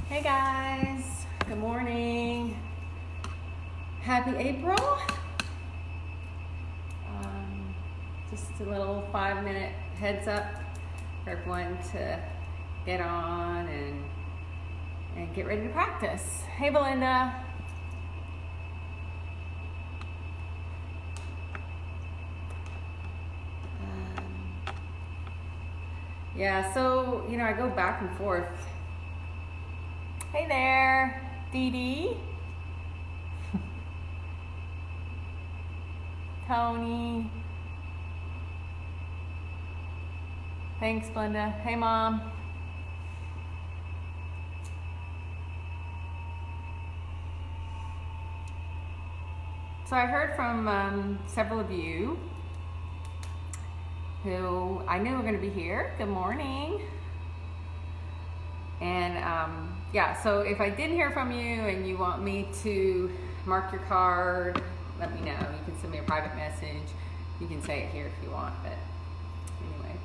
Hey guys, good morning. Happy April. Just a little 5-minute heads up for everyone to get on and get ready to practice. Hey Belinda. Yeah, so, I go back and forth. Hey there, Dee Dee. Tony. Thanks, Belinda. Hey, Mom. So I heard from several of you who I knew were going to be here. Good morning. And so if I didn't hear from you and you want me to mark your card, let me know. You can send me a private message. You can say it here if you want, but anyway.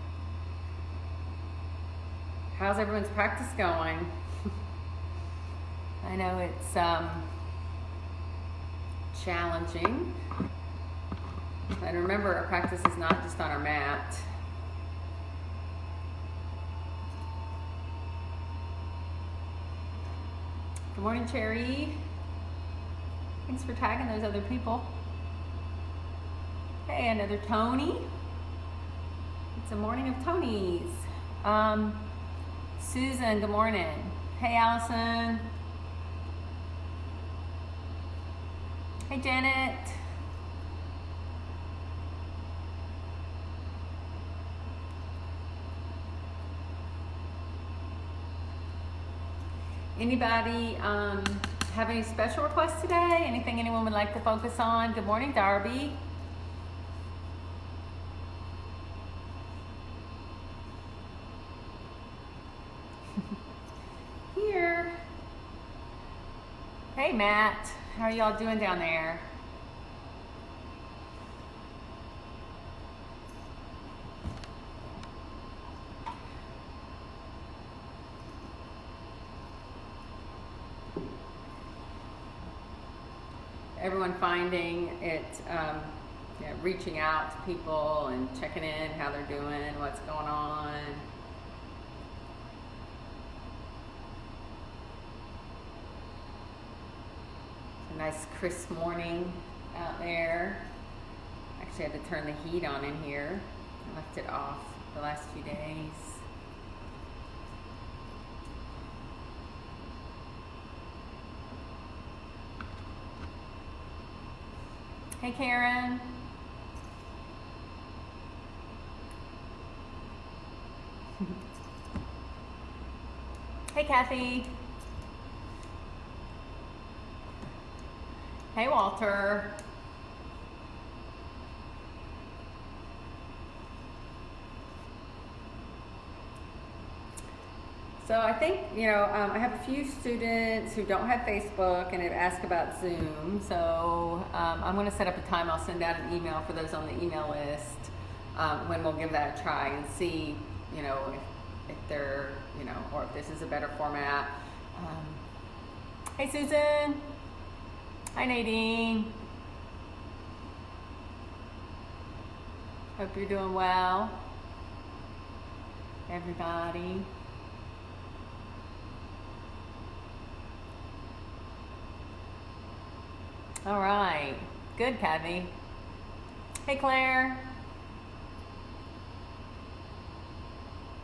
How's everyone's practice going? I know it's challenging. And remember, our practice is not just on our mat. Good morning, Cherry. Thanks for tagging those other people. Hey, another Tony. It's a morning of Tonys. Susan, good morning. Hey, Allison. Hey, Janet. Anybody have any special requests today? Anything anyone would like to focus on? Good morning, Darby. Here. Hey, Matt. How are y'all doing down there? Everyone finding it, reaching out to people and checking in how they're doing, what's going on. It's a nice crisp morning out there. Actually, I had to turn the heat on in here. I left it off the last few days. Hey, Karen. Hey, Kathy. Hey, Walter. So I think, I have a few students who don't have Facebook and have asked about Zoom. So I'm going to set up a time. I'll send out an email for those on the email list when we'll give that a try and see, if they're, or if this is a better format. Hey, Susan. Hi, Nadine. Hope you're doing well, everybody. All right. Good, Kathy. Hey, Claire.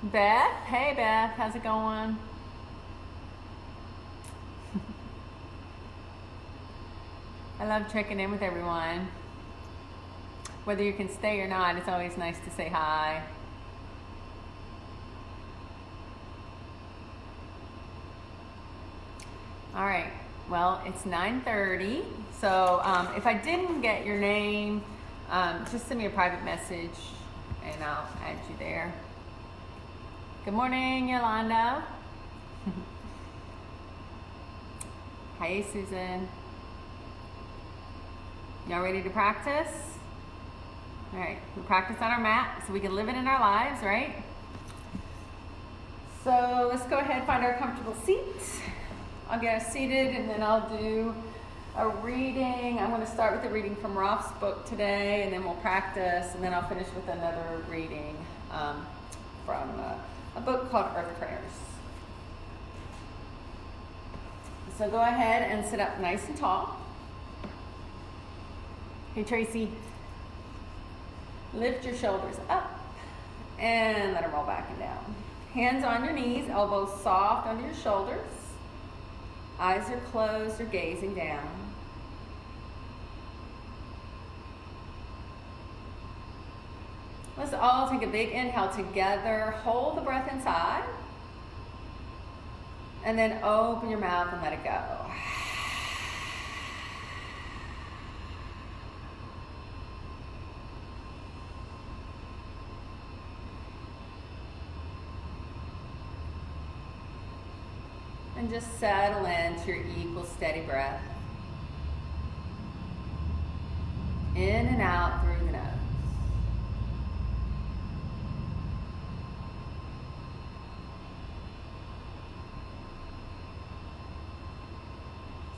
Beth. Hey, Beth. How's it going? I love checking in with everyone. Whether you can stay or not, it's always nice to say hi. All right. Well, it's 9:30, so if I didn't get your name, just send me a private message and I'll add you there. Good morning, Yolanda. Hey, Susan. Y'all ready to practice? All right, we practice on our mat so we can live it in our lives, right? So let's go ahead and find our comfortable seats. I'll get us seated and then I'll do a reading. I'm going to start with the reading from Rolf's book today, and then we'll practice, and then I'll finish with another reading from a book called Earth Prayers. So go ahead and sit up nice and tall. Hey, Tracy. Lift your shoulders up and let them roll back and down. Hands on your knees, elbows soft under your shoulders. Eyes are closed or gazing down. Let's all take a big inhale together. Hold the breath inside. And then open your mouth and let it go. And just settle into your equal, steady breath. In and out through the nose.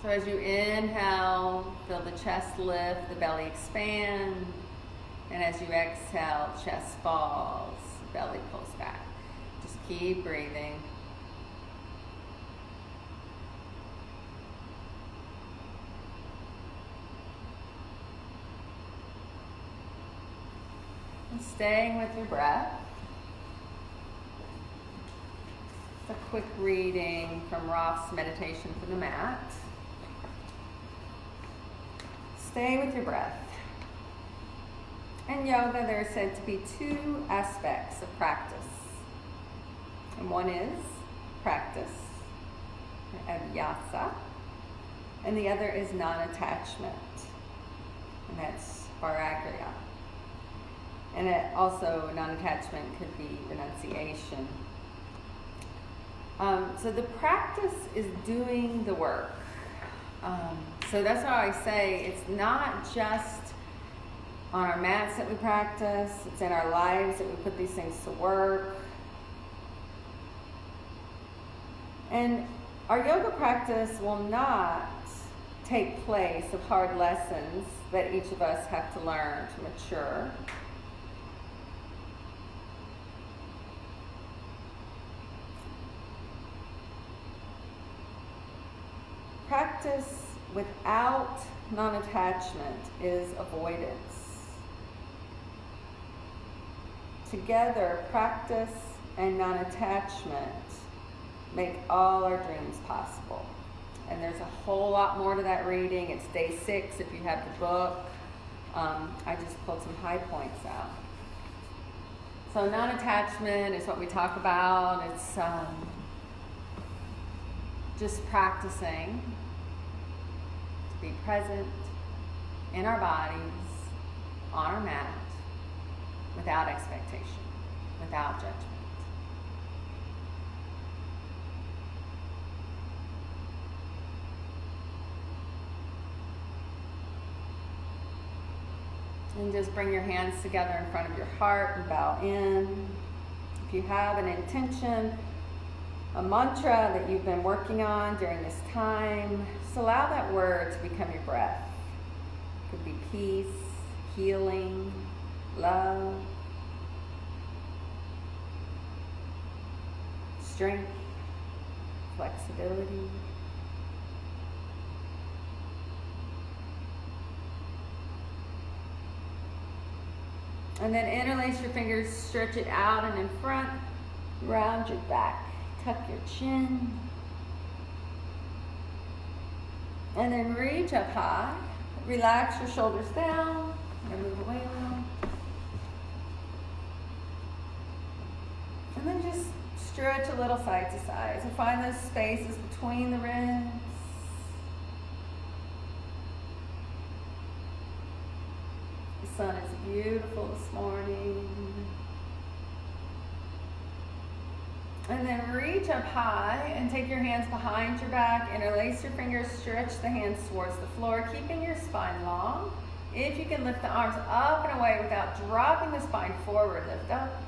So as you inhale, feel the chest lift, the belly expand. And as you exhale, chest falls, belly pulls back. Just keep breathing. And staying with your breath. A quick reading from Rolf's Meditation for the Mat. Stay with your breath. In yoga, there are said to be two aspects of practice. And one is practice, abhyasa, and the other is non-attachment, and that's viragrya. And also non-attachment could be renunciation. So the practice is doing the work. So that's why I say it's not just on our mats that we practice, it's in our lives that we put these things to work. And our yoga practice will not take place of hard lessons that each of us have to learn to mature. Practice without non-attachment is avoidance. Together, practice and non-attachment make all our dreams possible. And there's a whole lot more to that reading. It's day 6 if you have the book. I just pulled some high points out. So non-attachment is what we talk about. It's just practicing to be present in our bodies, on our mat, without expectation, without judgment. And just bring your hands together in front of your heart and bow in. If you have an intention, a mantra that you've been working on during this time, just allow that word to become your breath. It could be peace, healing, love, strength, flexibility. And then interlace your fingers, stretch it out and in front, round your back, tuck your chin. And then reach up high, relax your shoulders down, and move away a little. And then just stretch a little side to side. So find those spaces between the ribs. The sun is beautiful this morning. And then reach up high and take your hands behind your back, interlace your fingers, stretch the hands towards the floor, keeping your spine long. If you can lift the arms up and away without dropping the spine forward, lift up.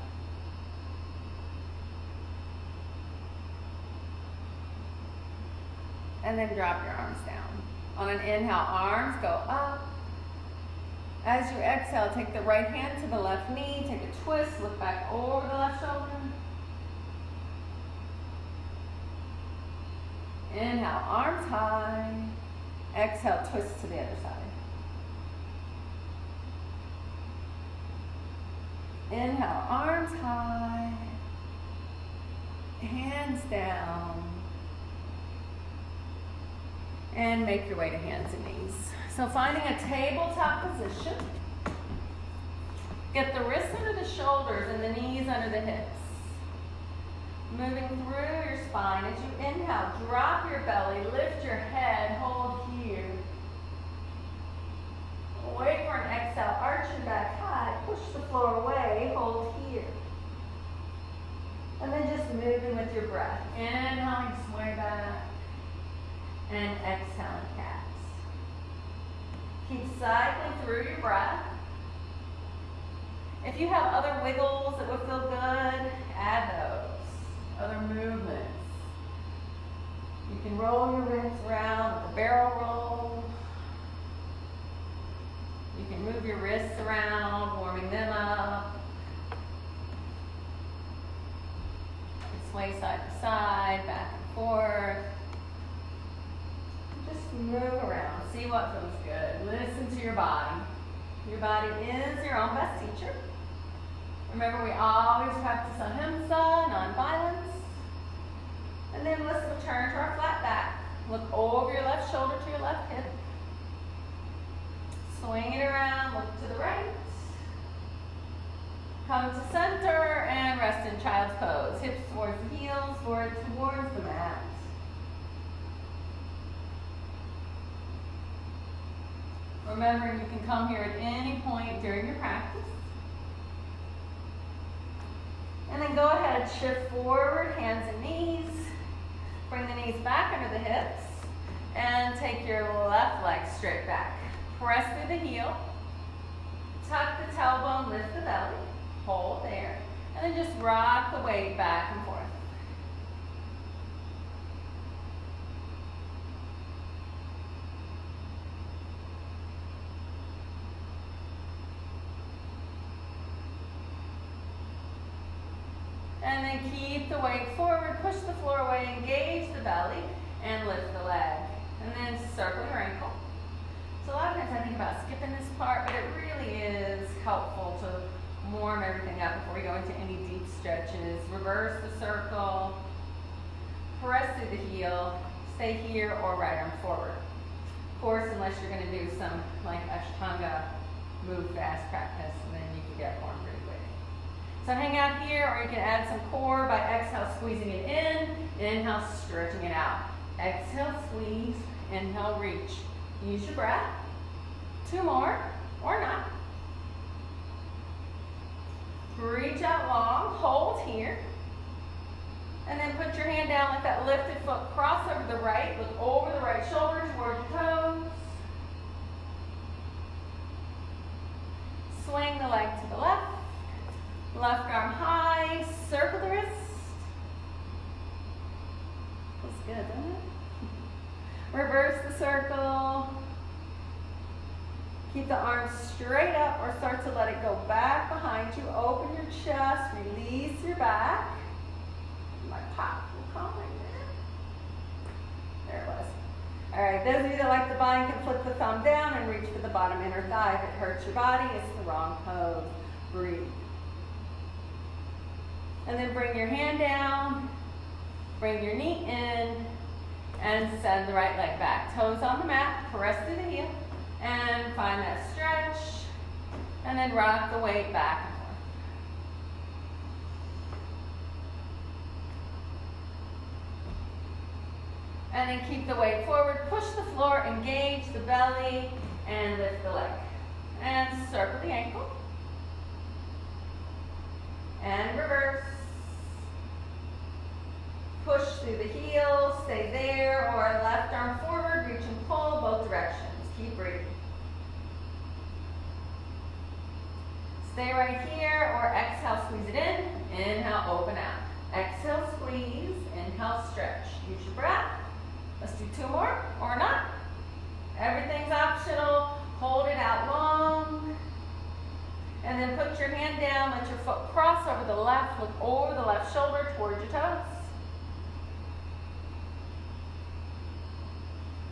and then drop your arms down. On an inhale, arms go up. As you exhale, take the right hand to the left knee, take a twist, look back over the left shoulder. Inhale, arms high. Exhale, twist to the other side. Inhale, arms high. Hands down. And make your way to hands and knees. So finding a tabletop position. Get the wrists under the shoulders and the knees under the hips. Moving through your spine. As you inhale, drop your belly, lift your head, hold here. Wait for an exhale, arch your back high, push the floor away, hold here. And then just moving with your breath. Inhaling, sway back. And exhaling, cats. Keep cycling through your breath. If you have other wiggles that would feel good, add those. Other movements. You can roll your ribs around with a barrel roll. You can move your wrists around, warming them up. Sway side to side, back and forth. Just move around. See what feels good. Listen to your body. Your body is your own best teacher. Remember, we always practice ahimsa, non-violence. And then let's return to our flat back. Look over your left shoulder to your left hip. Swing it around, look to the right. Come to center and rest in child's pose. Hips towards the heels, forward towards the mat. Remember, you can come here at any point during your practice. And then go ahead, shift forward, hands and knees. Bring the knees back under the hips. And take your left leg straight back. Press through the heel. Tuck the tailbone, lift the belly. Hold there. And then just rock the weight back and forth. And then keep the weight forward, push the floor away, engage the belly, and lift the leg. And then circle your ankle. So a lot of times I think about skipping this part, but it really is helpful to warm everything up before we go into any deep stretches. Reverse the circle, press through the heel, stay here or right arm forward. Of course, unless you're going to do some like Ashtanga move fast practice, and then you can get warm pretty quick. So hang out here, or you can add some core by exhale, squeezing it in, inhale, stretching it out. Exhale, squeeze, inhale, reach. Use your breath. 2 more, or not. Reach out long, hold here. And then put your hand down, let that lifted foot cross over the right, look over the right shoulder towards your toes. Swing the leg to the left. Left arm high, circle the wrist. Feels good, doesn't it? Reverse the circle. Keep the arms straight up or start to let it go back behind you. Open your chest, release your back. My pop will come right there. There it was. All right, those of you that like the bind can flip the thumb down and reach for the bottom inner thigh. If it hurts your body, it's the wrong pose. Breathe. And then bring your hand down, bring your knee in, and send the right leg back. Toes on the mat, press through the heel, and find that stretch, and then rock the weight back and forth. And then keep the weight forward, push the floor, engage the belly, and lift the leg. And circle the ankle. And reverse. Push through the heel, stay there, or left arm forward, reach and pull, both directions. Keep breathing. Stay right here, or exhale, squeeze it in. Inhale, open out. Exhale, squeeze. Inhale, stretch. Use your breath. Let's do 2 more.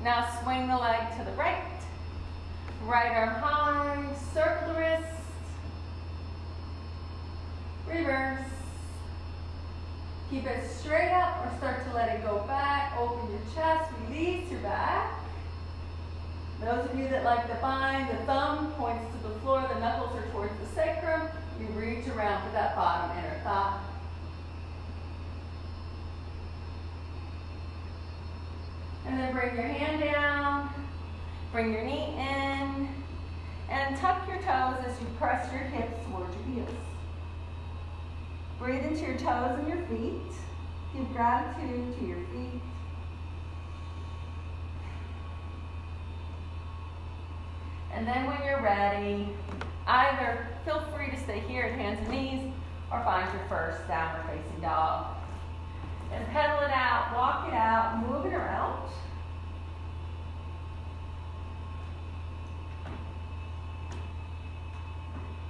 Now swing the leg to the right. Right arm high, circle the wrist. Reverse. Keep it straight up or start to let it go back. Open your chest, release your back. Those of you that like the bind, the thumb points to the floor, the knuckles are towards the sacrum. You reach around for that bottom inner thigh. And then bring your hand down, bring your knee in, and tuck your toes as you press your hips towards your heels. Breathe into your toes and your feet. Give gratitude to your feet. And then when you're ready, either feel free to stay here at hands and knees or find your first downward facing dog. And pedal it out, walk it out, move it around.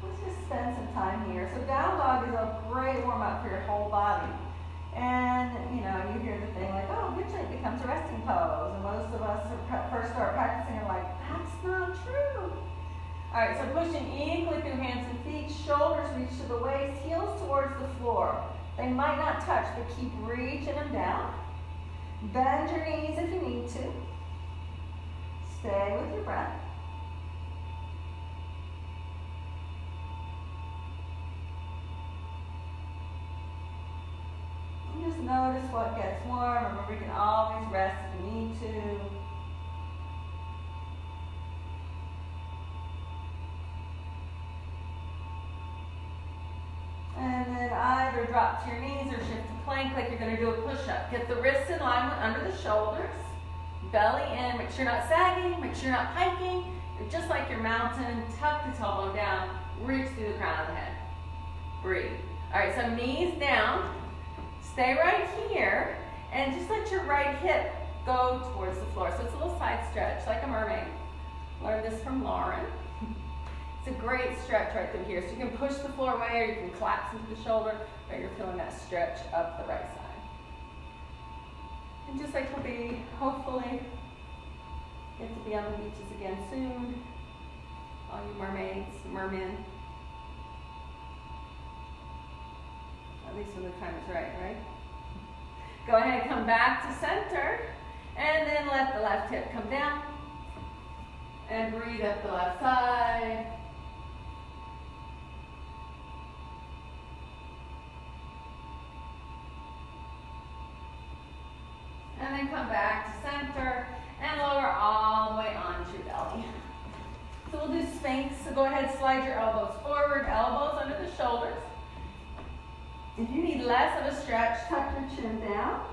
Let's just spend some time here. So down dog is a great warm up for your whole body. And you know, you hear the thing like, oh, eventually it becomes a resting pose. And most of us first start practicing and like, that's not true. All right, so pushing equally through hands and feet, shoulders reach to the waist, heels towards the floor. They might not touch, but keep reaching them down. Bend your knees if you need to. Stay with your breath. And just notice what gets warm. Remember, you can always rest if you need to. And then either drop to your knees or shift to plank like you're going to do a push-up. Get the wrists in line under the shoulders. Belly in. Make sure you're not sagging. Make sure you're not hiking. You're just like your mountain. Tuck the tailbone down. Reach through the crown of the head. Breathe. All right, so knees down. Stay right here. And just let your right hip go towards the floor. So it's a little side stretch like a mermaid. Learned this from Lauren. It's a great stretch right through here. So you can push the floor away or you can collapse into the shoulder, but you're feeling that stretch up the right side. And just like we'll be, hopefully, get to be on the beaches again soon. All you mermaids, mermen. At least when the time is right, right? Go ahead, come back to center, and then let the left hip come down. And breathe up the left side. And then come back to center and lower all the way onto your belly. So we'll do Sphinx. So go ahead, slide your elbows forward, elbows under the shoulders. If you need less of a stretch, tuck your chin down.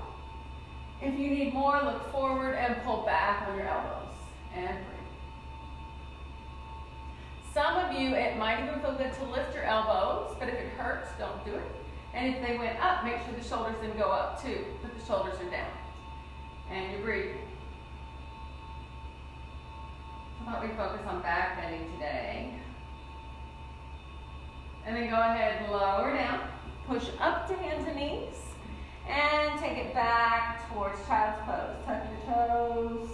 If you need more, look forward and pull back on your elbows. And breathe. Some of you, it might even feel good to lift your elbows, but if it hurts, don't do it. And if they went up, make sure the shoulders didn't go up too, but the shoulders are down. And you breathe. I thought we'd focus on back bending today. And then go ahead and lower down. Push up to hands and knees. And take it back towards child's pose. Tuck your toes.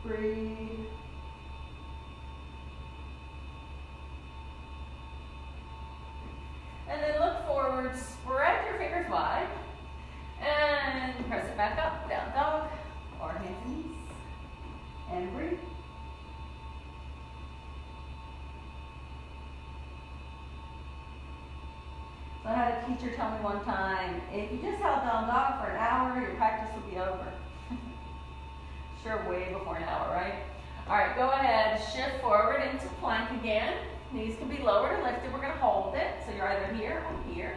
Breathe. And then look forward. Spread your fingers wide. And press it back up, down dog, or hands and knees. And breathe. So I had a teacher tell me one time, if you just held down dog for an hour, your practice would be over. Sure, way before an hour, right? All right, go ahead, shift forward into plank again. Knees can be lowered or lifted. We're going to hold it. So you're either here or here.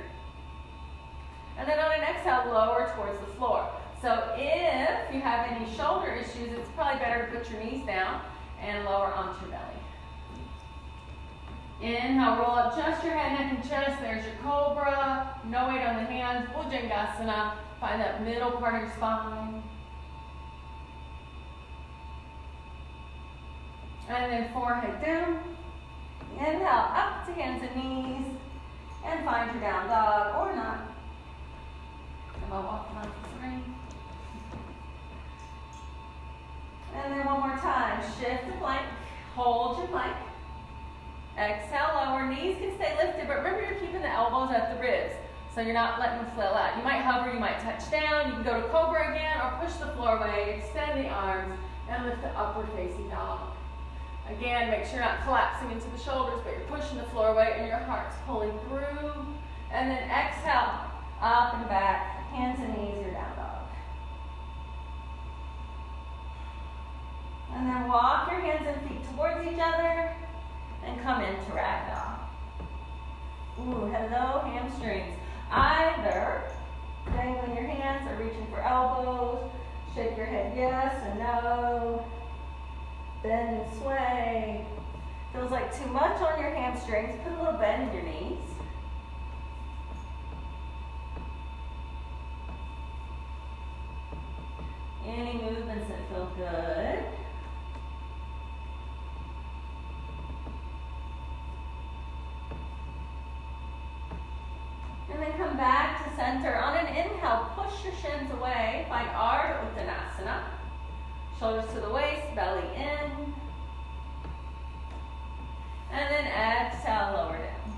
And then on an exhale, lower towards the floor. So if you have any shoulder issues, it's probably better to put your knees down and lower onto your belly. Inhale, roll up just your head, neck, and chest. There's your cobra. No weight on the hands. Bhujangasana. Find that middle part of your spine. And then forehead down. Inhale, up to hands and knees. And find your down dog or not. I'm going to walk around the screen. shift to plank. Hold your plank. Exhale, lower. Knees can stay lifted, but remember you're keeping the elbows at the ribs, so you're not letting them flail out. You might hover, you might touch down. You can go to cobra again, or push the floor away, extend the arms, and lift the upward facing dog. Again, make sure you're not collapsing into the shoulders, but you're pushing the floor away and your heart's pulling through. And then exhale, up and back, hands and knees, your down dog. And then walk your hands and feet towards each other and come into ragdoll. Ooh, hello, hamstrings. Either dangling your hands or reaching for elbows. Shake your head yes and no. Bend and sway. Feels like too much on your hamstrings. Put a little bend in your knees. Any movements that feel good. And then come back to center. On an inhale, push your shins away. Find Ardha Uttanasana. Shoulders to the waist, belly in. And then exhale, lower down.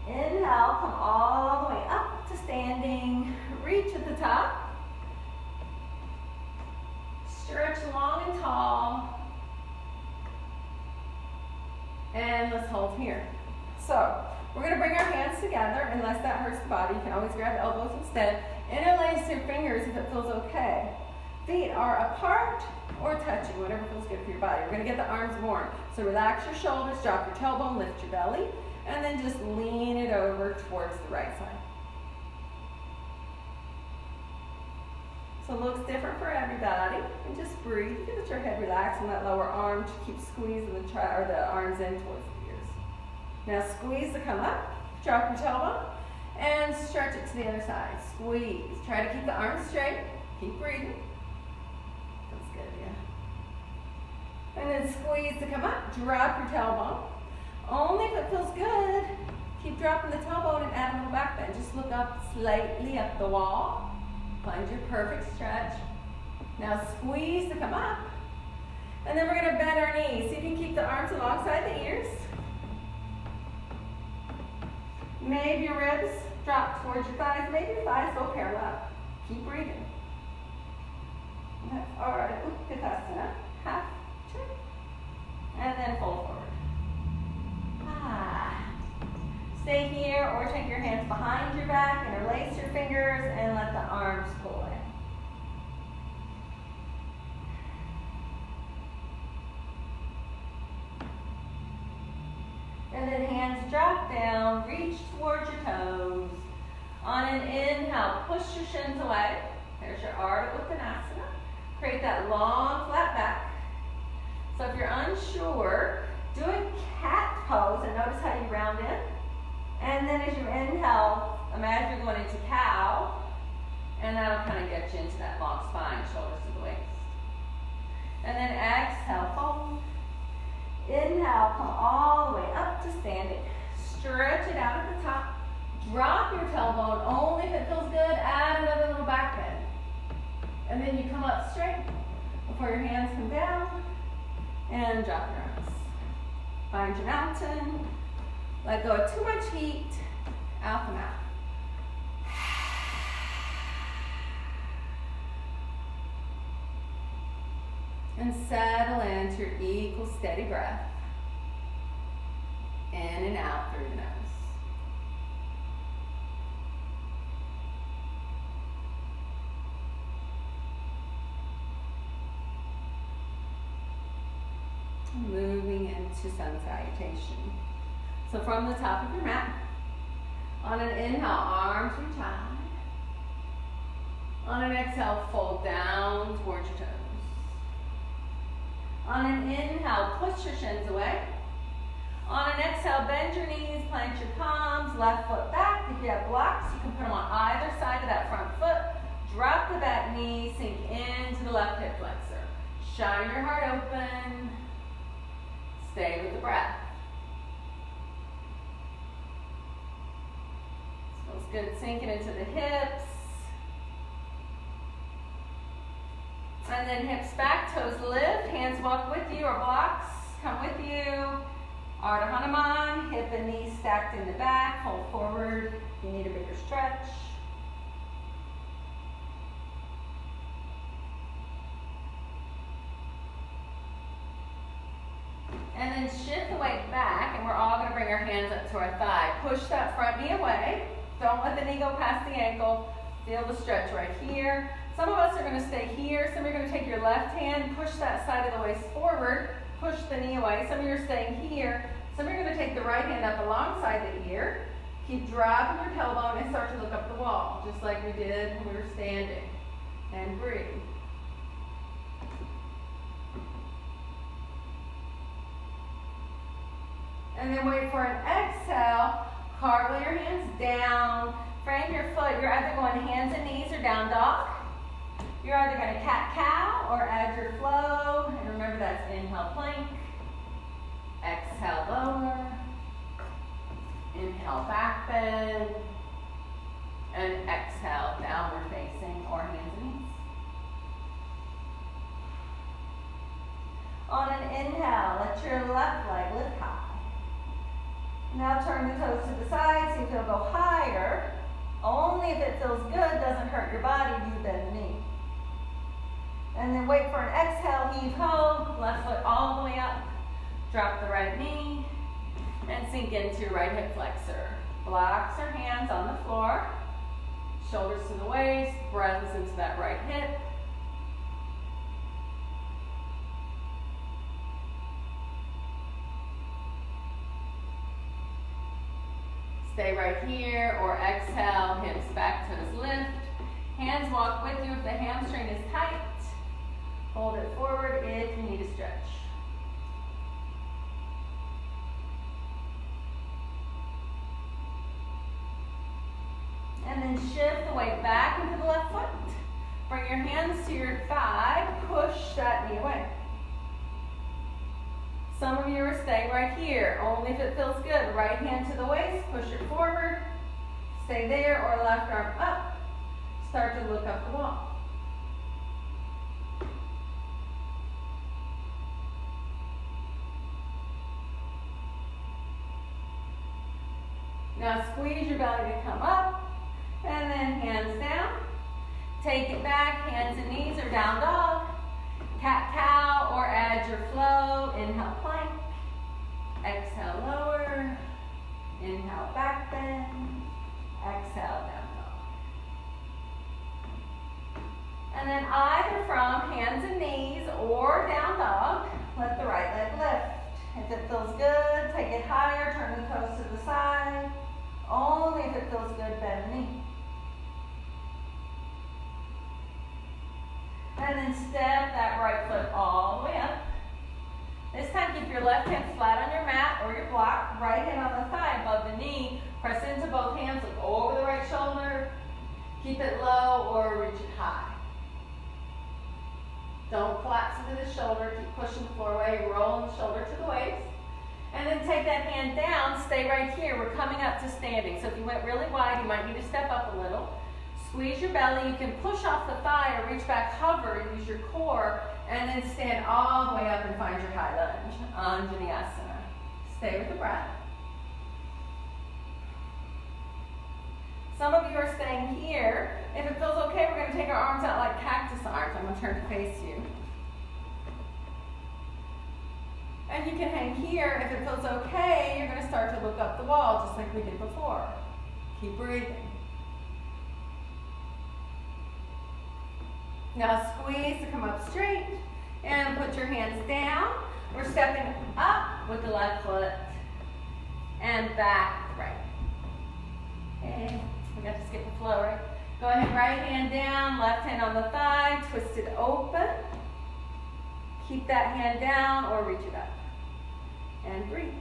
Inhale, come all the way up to standing. Reach at the top. Stretch long and tall. And let's hold here. So, we're going to bring our hands together. Unless that hurts the body, you can always grab elbows instead. Interlace your fingers if it feels okay. Feet are apart or touching, whatever feels good for your body. We're going to get the arms warm. So relax your shoulders, drop your tailbone, lift your belly, and then just lean it over towards the right side. So it looks different for everybody. And just breathe. You can let your head relax and that lower arm to keep squeezing the arms in towards the ears. Now squeeze to come up, drop your tailbone, and stretch it to the other side. Squeeze. Try to keep the arms straight. Keep breathing. Feels good, yeah. And then squeeze to come up, drop your tailbone. Only if it feels good. Keep dropping the tailbone and add a little back bend. Just look up slightly up the wall. Find your perfect stretch. Now squeeze to come up. And then we're going to bend our knees. So you can keep the arms alongside the ears. Maybe your ribs drop towards your thighs. Maybe your thighs go parallel. Keep breathing. That's Ardha Uttanasana. Half turn. And then fold forward. Stay here or take your hands behind your back, interlace your fingers, and let the arms pull in. And then hands drop down, reach towards your toes. On an inhale, push your shins away. There's your Ardha Uttanasana. Create that long, flat back. So if you're unsure, do a cat pose and notice how you round in. And then as you inhale, imagine you're going into cow. And that'll kind of get you into that long spine, shoulders to the waist. And then exhale, fold. Inhale, come all the way up to standing. Stretch it out at the top. Drop your tailbone, only if it feels good. Add another little back bend. And then you come up straight before your hands come down. And drop your arms. Find your mountain. Let go of too much heat. Out the mouth. And settle into your equal steady breath. In and out through the nose. Moving into sun salutation. So from the top of your mat, on an inhale, arms reach high. On an exhale, fold down towards your toes. On an inhale, push your shins away. On an exhale, bend your knees, plant your palms, left foot back. If you have blocks, you can put them on either side of that front foot. Drop the back knee, sink into the left hip flexor. Shine your heart open. Stay with the breath. Feels good sinking into the hips. And then hips back, toes lift, hands walk with you or blocks come with you. Ardha Hanuman, hip and knees stacked in the back, hold forward. You need a bigger stretch. And then shift the weight back, and we're all going to bring our hands up to our thigh. Push that front knee away. Don't let the knee go past the ankle. Feel the stretch right here. Some of us are going to stay here. Some of you are going to take your left hand, push that side of the waist forward, push the knee away. Some of you are staying here. Some of you are going to take the right hand up alongside the ear. Keep dropping your tailbone and start to look up the wall, just like we did when we were standing. And breathe. And then wait for an exhale. Cartwheel your hands down. Frame your foot. You're either going hands and knees or down dog. You're either going to cat-cow or add your flow. And remember, that's inhale, plank. Exhale, lower. Inhale, back bend. And exhale, downward facing or hands and knees. On an inhale, let your left leg lift high. Now turn the toes to the side, see if it'll go higher. Only if it feels good, doesn't hurt your body, do you bend the knee. And then wait for an exhale, heave ho, left foot all the way up. Drop the right knee and sink into your right hip flexor. Blocks or hands on the floor. Shoulders to the waist, breath is into that right hip. Stay right here, or exhale, hips back, toes lift. Hands walk with you if the hamstring is tight. Hold it forward if you need a stretch. And then shift the weight back into the left foot. Bring your hands to your thigh, push that knee away. Some of you are staying right here, only if it feels good. Right hand to the waist, push it forward. Stay there, or left arm up. Start to look up the wall. Now squeeze your belly to come up, and then hands down. Take it back, hands and knees or down dog. Cat-cow or add your flow. Inhale, plank. Exhale, lower. Inhale, back bend. Exhale, down dog. And then either from hands and knees or down dog, let the right leg lift. If it feels good, take it higher, turn the toes to the side. Only if it feels good, bend the knee. And then step that right foot all the way up. This time keep your left hand flat on your mat or your block, right hand on the thigh above the knee. Press into both hands, look over the right shoulder. Keep it low or reach it high. Don't collapse into the shoulder, keep pushing the floor away, rolling the shoulder to the waist. And then take that hand down, stay right here. We're coming up to standing. So if you went really wide, you might need to step up a little. Squeeze your belly. You can push off the thigh or reach back, hover, use your core, and then stand all the way up and find your high lunge, Anjaneyasana. Stay with the breath. Some of you are staying here. If it feels okay, we're going to take our arms out like cactus arms. I'm going to turn to face you. And you can hang here. If it feels okay, you're going to start to look up the wall just like we did before. Keep breathing. Now squeeze to come up straight and put your hands down. We're stepping up with the left foot and back right. Okay, we got to skip the flow, right? Go ahead, right hand down, left hand on the thigh, twist it open. Keep that hand down or reach it up. And breathe.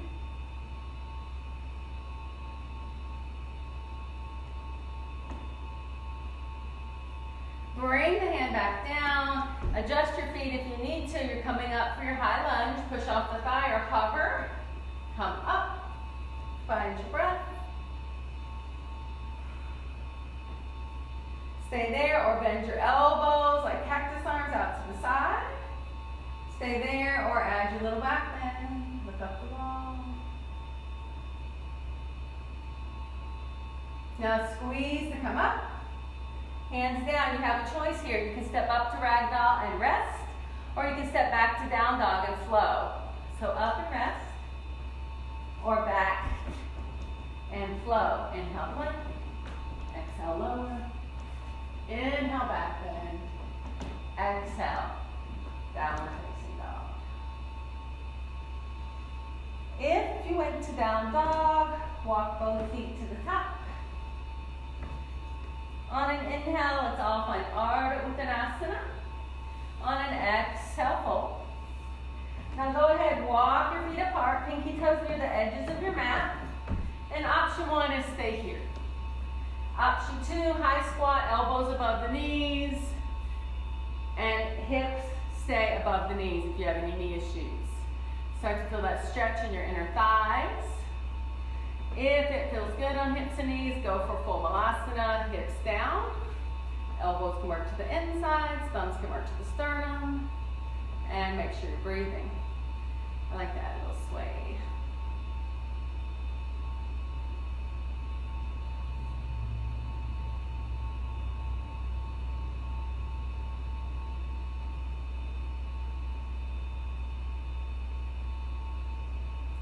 Bring the hand back down. Adjust your feet if you need to. You're coming up for your high lunge. Push off the thigh or hover. Come up. Find your breath. Stay there or bend your elbows like cactus arms out to the side. a little back bend. Look up the wall. Now squeeze to come up. Hands down. You have a choice here. You can step up to ragdoll and rest, or you can step back to down dog and flow. So up and rest, or back and flow. Inhale, plank. Exhale, lower. Inhale, back bend. Exhale, downward facing dog. If you went to down dog, walk both feet to the top. On an inhale, let's all find Ardha Uttanasana. On an exhale, fold. Now go ahead, walk your feet apart, pinky toes near the edges of your mat. And option 1 is stay here. Option 2, high squat, elbows above the knees, and hips stay above the knees if you have any knee issues. Start to feel that stretch in your inner thighs. If it feels good on hips and knees, go for full malasana, hips down. Elbows can work to the insides, thumbs can work to the sternum. And make sure you're breathing. I like that little sway.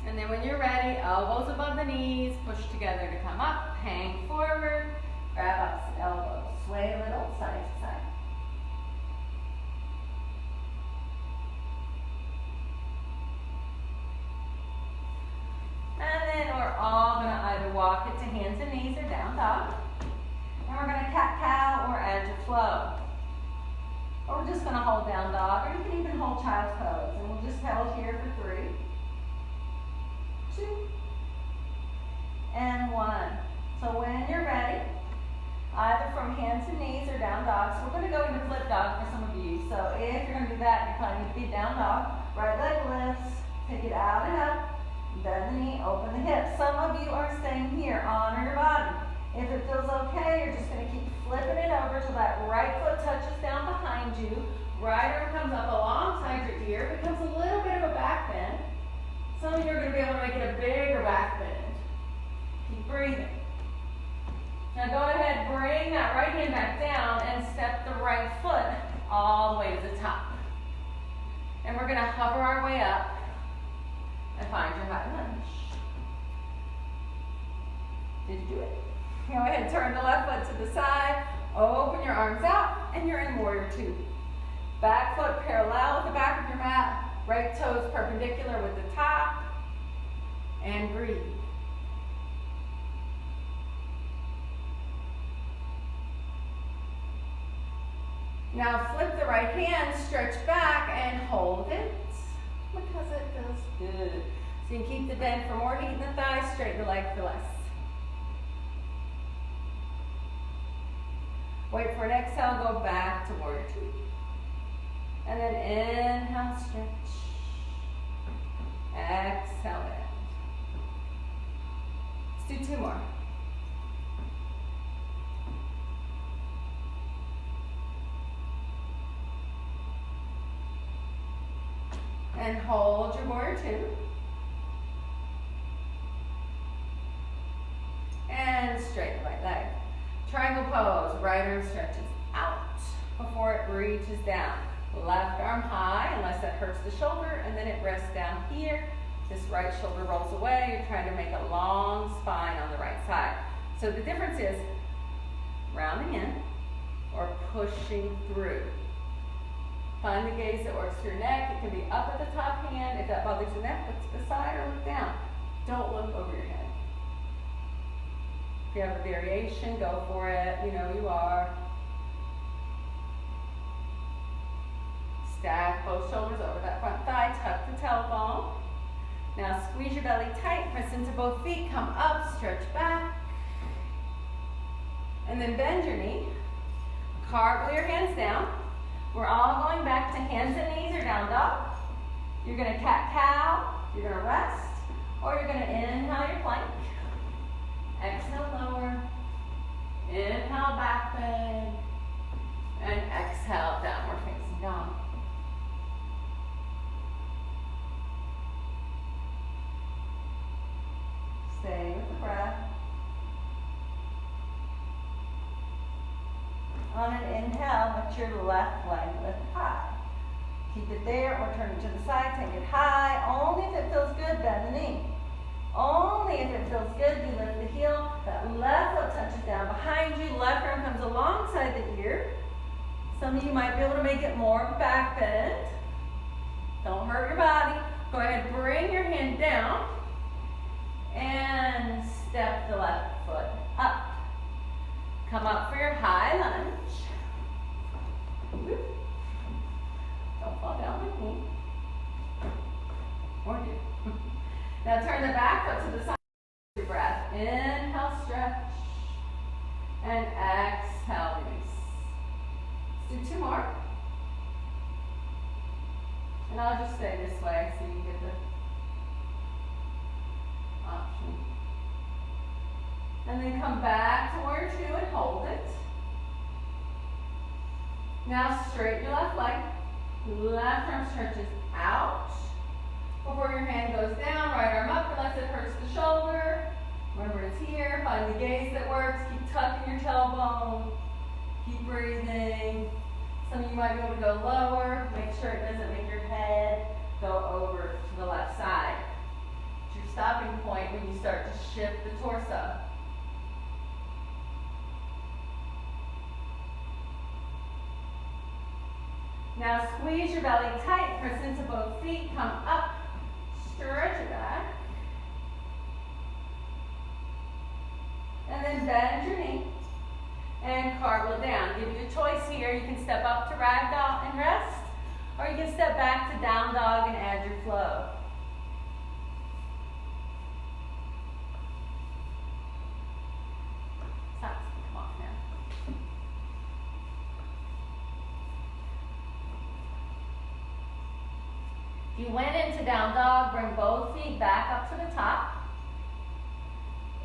And then when you're ready, elbows above the knees, push together to come up, hang forward, grab opposite elbows, sway a little side to side. And then we're all going to either walk it to hands and knees or down dog. And we're going to cat-cow or agile flow. Or we're just going to hold down dog, or you can even hold child's pose. And we'll just hold here for 3, 2, and 1. So when you're ready, either from hands and knees or down dog. So we're going to go into flip dog for some of you. So if you're going to do that, you're probably going to be down dog. Right leg lifts, take it out and up. Bend the knee, open the hips. Some of you are staying here. Honor your body. If it feels okay, you're just going to keep flipping it over till that right foot touches down behind you. Right arm comes up alongside your ear. Becomes a little bit of a back bend. Some of you are going to be able to make it a bigger back bend. Keep breathing. Now go ahead, bring that right hand back down and step the right foot all the way to the top. And we're going to hover our way up and find your high lunge. Did you do it? Go ahead, turn the left foot to the side, open your arms out, and you're in warrior 2. Back foot parallel with the back of your mat, right toes perpendicular with the top, and breathe. Now flip the right hand, stretch back, and hold it because it feels good. So you can keep the bend for more heat in the thighs, straighten the leg for less. Wait for an exhale, go back to warrior 2. And then inhale, stretch. Exhale, bend. Let's do 2 more. And hold your warrior 2. And straighten the right leg. Triangle pose, right arm stretches out before it reaches down. Left arm high, unless that hurts the shoulder, and then it rests down here. This right shoulder rolls away. You're trying to make a long spine on the right side. So the difference is rounding in or pushing through. Find the gaze that works for your neck. It can be up at the top hand. If that bothers your neck, look to the side or look down. Don't look over your head. If you have a variation, go for it. You know you are. Stack both shoulders over that front thigh. Tuck the tailbone. Now squeeze your belly tight. Press into both feet. Come up. Stretch back. And then bend your knee. Cartwheel your hands down. We're all going back to hands and knees or down dog. You're going to cat-cow, you're going to rest, or you're going to inhale your plank. Exhale, lower. Inhale, back bend. And exhale, downward facing dog. Stay with the breath. On an inhale, lift your left leg lift high. Keep it there or turn it to the side, take it high. Only if it feels good, bend the knee. Only if it feels good, you lift the heel. That left foot touches down behind you. Left arm comes alongside the ear. Some of you might be able to make it more back bend. Don't hurt your body. Go ahead, bring your hand down and step the left foot up. Come up for your high lunge. Don't fall down like me. Or do. Now turn the back foot to the side. Your breath. Inhale, stretch. And exhale, release. Let's do two more. And I'll just stay this way so you get the option. And then come back to warrior two and hold it. Now straighten your left leg. Left arm stretches out. Before your hand goes down, right arm up unless it hurts the shoulder. Remember it's here. Find the gaze that works. Keep tucking your tailbone. Keep breathing. Some of you might be able to go lower. Make sure it doesn't make your head go over to the left side. It's your stopping point when you start to shift the torso. Now squeeze your belly tight, press into both feet, come up, stretch it back. And then bend your knee and cartwheel it down. Give you a choice here. You can step up to ragdoll and rest, or you can step back to down dog and add your flow. Stop, come off now. If you went into down dog, bring both feet back up to the top.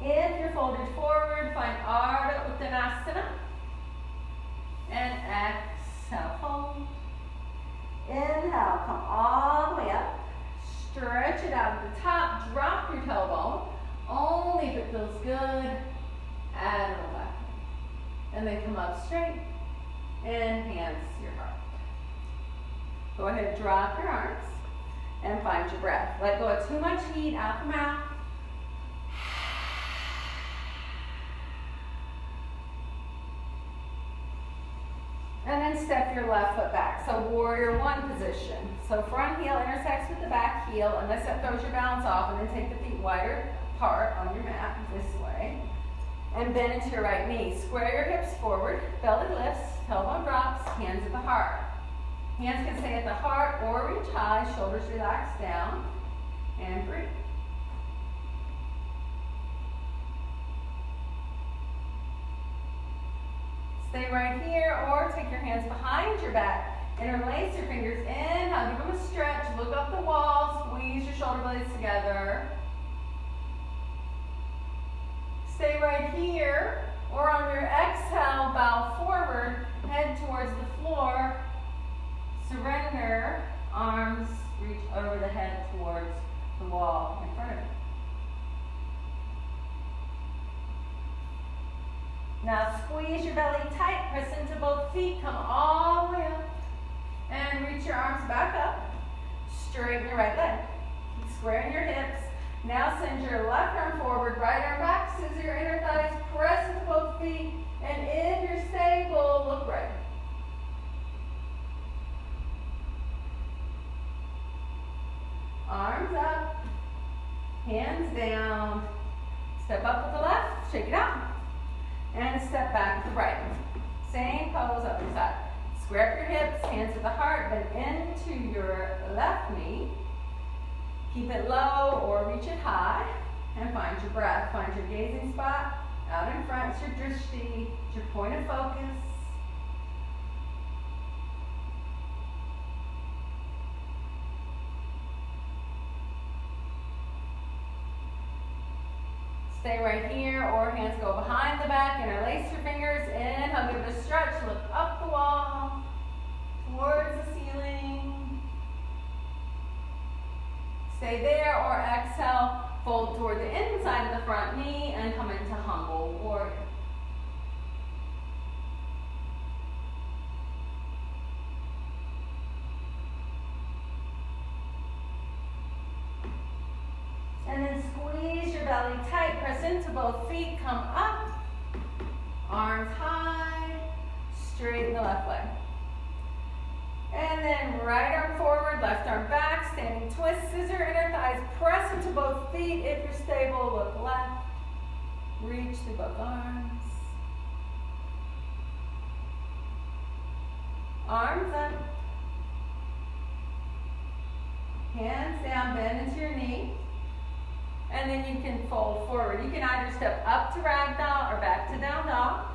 If you're folded forward, find Ardha Uttanasana. And exhale, fold. Inhale, come all the way up. Stretch it out at the top. Drop your tailbone. Only if it feels good. Add a little back. And then come up straight. And hands to your heart. Go ahead, drop your arms. And find your breath. Let go of too much heat out the mouth. And then step your left foot back. So warrior one position. So front heel intersects with the back heel, unless that throws your balance off, and then take the feet wider apart on your mat this way. And bend into your right knee. Square your hips forward, belly lifts, tailbone drops, hands at the heart. Hands can stay at the heart or reach high, shoulders relax down, and breathe. Stay right here, or take your hands behind your back. Interlace your fingers in. Now give them a stretch. Look up the wall. Squeeze your shoulder blades together. Stay right here, or on your exhale, bow forward. Head towards the floor. Surrender. Arms reach over the head towards the wall in front of you. Now squeeze your belly tight, press into both feet, come all the way up, and reach your arms back up. Straighten your right leg. Keep squaring your hips. Now send your left arm forward, right arm back, scissor your inner thighs, press into both feet, and if you're stable, look right. Arms up, hands down, step up with the left, shake it out. And step back with the right. Same pose, other side. Square up your hips, hands at the heart, bend into your left knee. Keep it low or reach it high. And find your breath. Find your gazing spot. Out in front, it's your drishti, it's your point of focus. Stay right here, or hands go behind the back, interlace your fingers, inhale, give it a stretch, look up the wall, towards the ceiling. Stay there, or exhale, Fold toward the inside of the front knee and come into humble warrior. And then squeeze your belly tight, press into both feet, come up, arms high, straighten the left leg. And then right arm forward, left arm back, standing twist, scissor inner thighs, press into both feet. If you're stable, look left, reach through both arms. Arms up, hands down, bend into your knee. And then you can fold forward. You can either step up to ragdoll or back to down dog.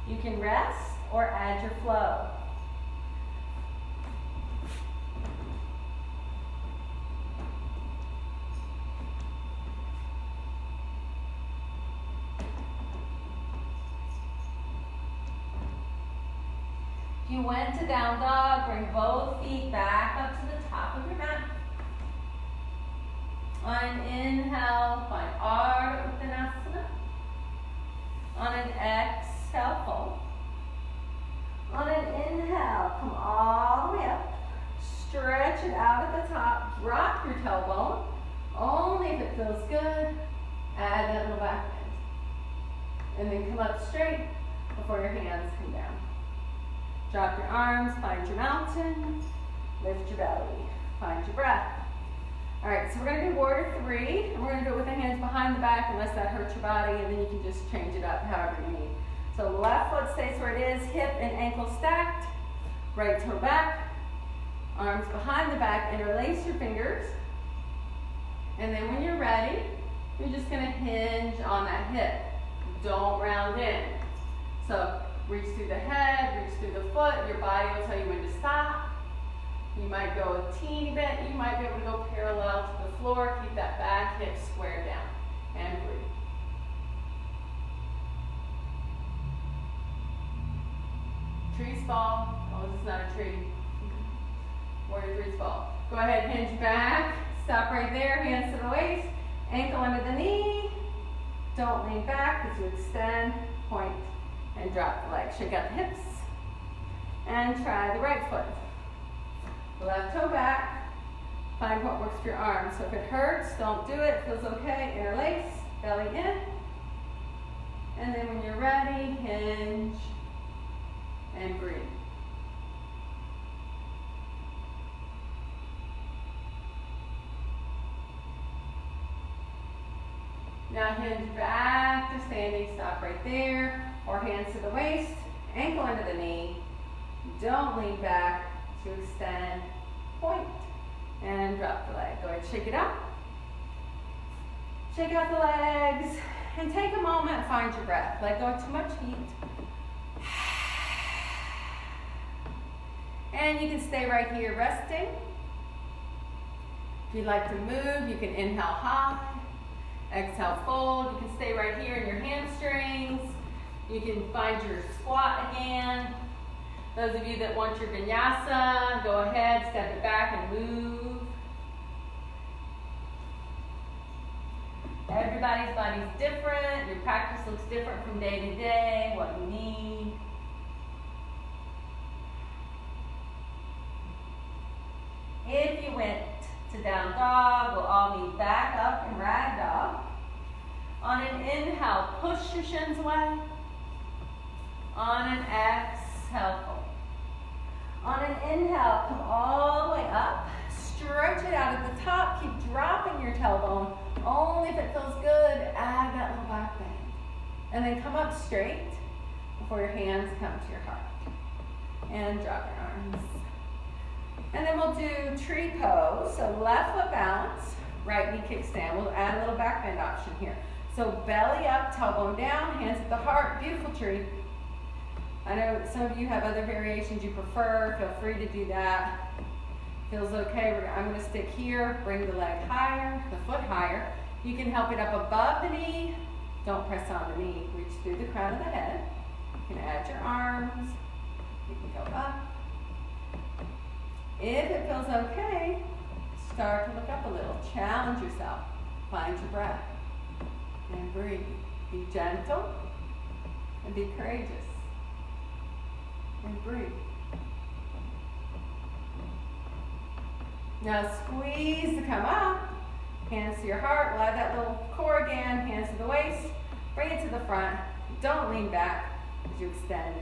You can rest or add your flow. If you went to down dog, bring both feet back up to the top of your mat. On an inhale, find Ardha Uttanasana. On an exhale, fold. On an inhale, come all the way up. Stretch it out at the top. Drop your tailbone. Only if it feels good. Add that little back bend. And then come up straight before your hands come down. Drop your arms, find your mountain. Lift your belly. Find your breath. All right, so we're going to do warrior 3, and we're going to do it with the hands behind the back unless that hurts your body, and then you can just change it up however you need. So left foot stays where it is, hip and ankle stacked, right toe back, arms behind the back, interlace your fingers, and then when you're ready, you're just going to hinge on that hip. Don't round in. So reach through the head, reach through the foot, your body will tell you when to stop. You might go a teeny bit, you might be able to go parallel to the floor, keep that back hip squared down, and breathe. Trees fall. Oh, this is not a tree. Warrior 3's fall. Go ahead, hinge back, stop right there, hands to the waist, ankle under the knee. Don't lean back as you extend, point, and drop the leg. Shake out the hips, and try the right foot. Left toe back, find what works for your arms. So if it hurts, don't do it. Feels okay, interlace, belly in. And then when you're ready, hinge and breathe. Now hinge back to standing, stop right there, or hands to the waist, ankle under the knee. Don't lean back. To extend, point, and drop the leg. Go ahead, shake it out. Shake out the legs, and take a moment, find your breath. Let go of too much heat. And you can stay right here resting. If you'd like to move, you can inhale high, exhale fold. You can stay right here in your hamstrings. You can find your squat again. Those of you that want your vinyasa, go ahead, step it back and move. Everybody's body's different. Your practice looks different from day to day, what you need. If you went to down dog, we'll all meet back up in rag dog. On an inhale, push your shins away. On an exhale, fold. On an inhale, come all the way up. Stretch it out at the top. Keep dropping your tailbone. Only if it feels good, add that little back bend. And then come up straight before your hands come to your heart. And drop your arms. And then we'll do tree pose. So left foot balance, right knee kickstand. We'll add a little back bend option here. So belly up, tailbone down, hands at the heart. Beautiful tree. I know some of you have other variations you prefer. Feel free to do that. Feels okay. I'm going to stick here. Bring the leg higher, the foot higher. You can help it up above the knee. Don't press on the knee. Reach through the crown of the head. You can add your arms. You can go up. If it feels okay, start to look up a little. Challenge yourself. Find your breath and breathe. Be gentle and be courageous. And breathe. Now squeeze to come up. Hands to your heart. We'll add that little core again. Hands to the waist. Bring it to the front. Don't lean back as you extend.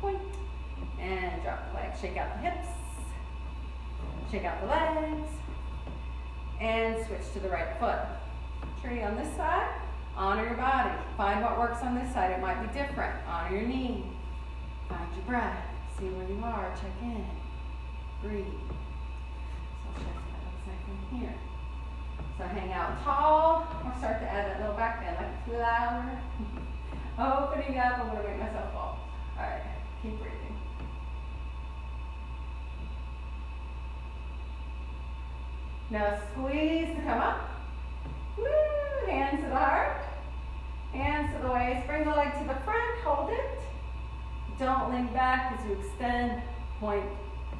Point. And drop the legs. Shake out the hips. Shake out the legs. And switch to the right foot. Tree on this side. Honor your body. Find what works on this side. It might be different. Honor your knee. Find your breath. See where you are. Check in. Breathe. So I'll show you what that looks like from here. So hang out tall, or start to add that little back bend like a flower. Opening up, I'm going to make myself fall. All right, keep breathing. Now squeeze to come up. Woo, hands to the heart. Hands to the waist. Bring the leg to the front, hold it. Don't lean back as you extend. Point,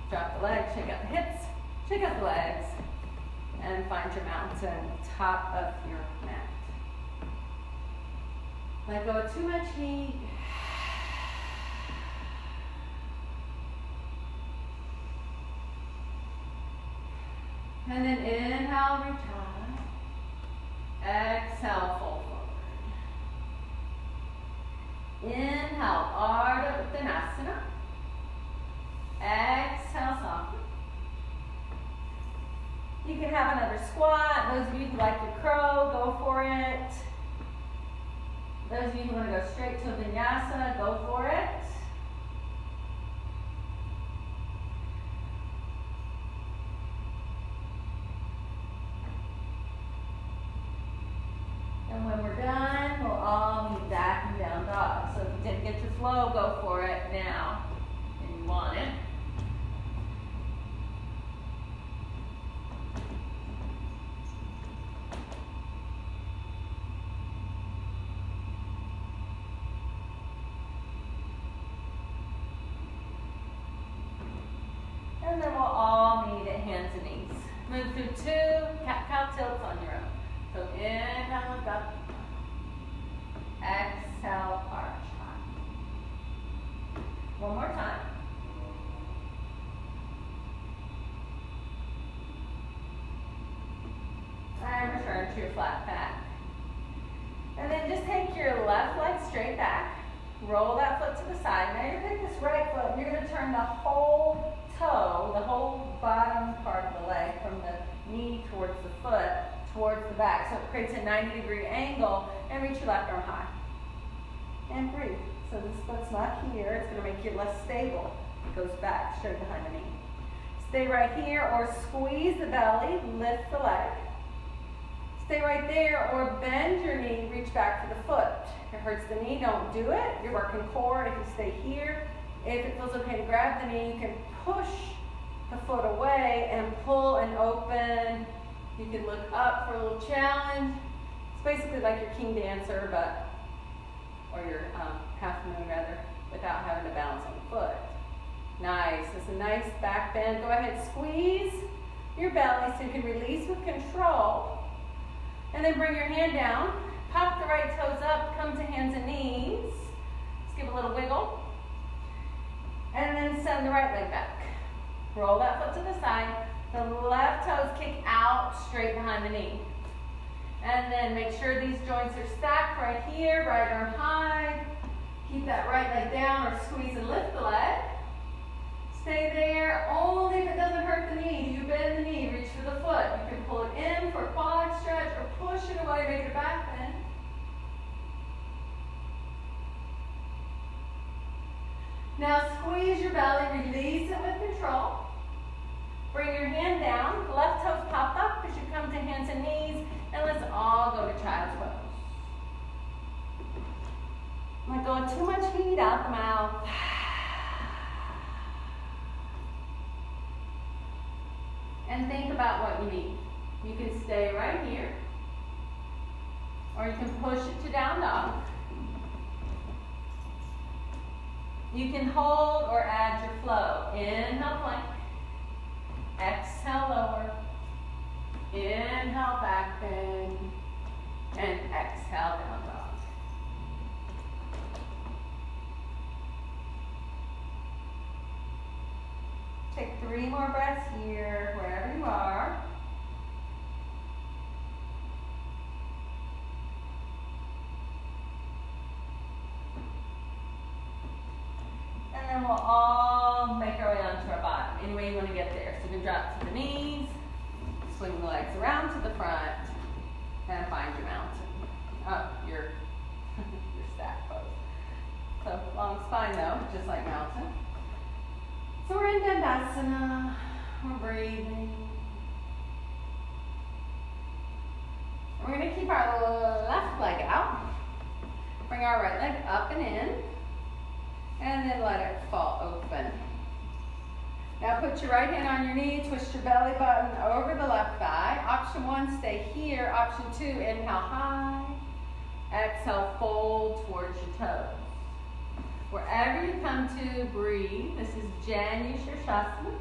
drop the legs, shake out the hips, shake out the legs. And find your mountain, top of your mat. Let go of too much heat. And then inhale, reach high. Exhale, fold forward. Inhale, Ardha Uttanasana. Exhale, soften. You can have another squat. Those of you who like your crow, go for it. Those of you who want to go straight to vinyasa, go for it. And when we're done, we'll all meet back and down dog. So if you didn't get your flow, go for it now. And you want it. And then we'll all meet at hands and knees. Move through 2 cat-cow tilts on your own. So inhale, look up. Exhale, arch high. One more time. And return to your flat back. And then just take your left leg straight back. Roll that foot to the side. Now you're going to take this right foot and you're going to turn the whole toe, the whole bottom part of the leg from the knee towards the foot, towards the back. So it creates a 90-degree angle, and reach your left arm high. And breathe. So this foot's not here. It's going to make you less stable. It goes back straight behind the knee. Stay right here or squeeze the belly, lift the leg. Stay right there or bend your knee, reach back for the foot. If it hurts the knee, don't do it. You're working core. If you stay here, if it feels okay to grab the knee, you can push the foot away and pull and open. You can look up for a little challenge. It's basically like your king dancer, or your half moon rather, without having to balance on the foot. Nice. It's a nice back bend. Go ahead, squeeze your belly so you can release with control. And then bring your hand down. Pop the right toes up. Come to hands and knees. Just give a little wiggle. And then send the right leg back. Roll that foot to the side. The left toes kick out straight behind the knee. And then make sure these joints are stacked right here. Right arm high. Keep that right leg down or squeeze and lift the leg. Stay there only if it doesn't hurt the knee. You bend the knee, reach for the foot. You can pull it in for a quad stretch or push it away, make it a back bend. Now squeeze your belly, release it with control. Bring your hand down, left toes pop up as you come to hands and knees, and let's all go to child's pose. Let go of too much heat out the mouth. And think about what you need. You can stay right here, or you can push it to down dog. You can hold or add your flow. Inhale, plank. Exhale, lower. Inhale, back bend. exhale, down dog. Take 3 more breaths here, wherever you are. And then we'll all make our way onto our bottom. Any way you want to get there. So you can drop to the knees, swing the legs around to the front, and find your mountain. Your stack pose. So long spine though, just like mountain. So we're in Dandasana. We're breathing. We're going to keep our left leg out. Bring our right leg up and in. And then let it fall open. Now put your right hand on your knee, twist your belly button over the left thigh. Option 1, stay here. Option 2, inhale high. Exhale, fold towards your toes. Wherever you come to, breathe. This is Janu Shirshasana.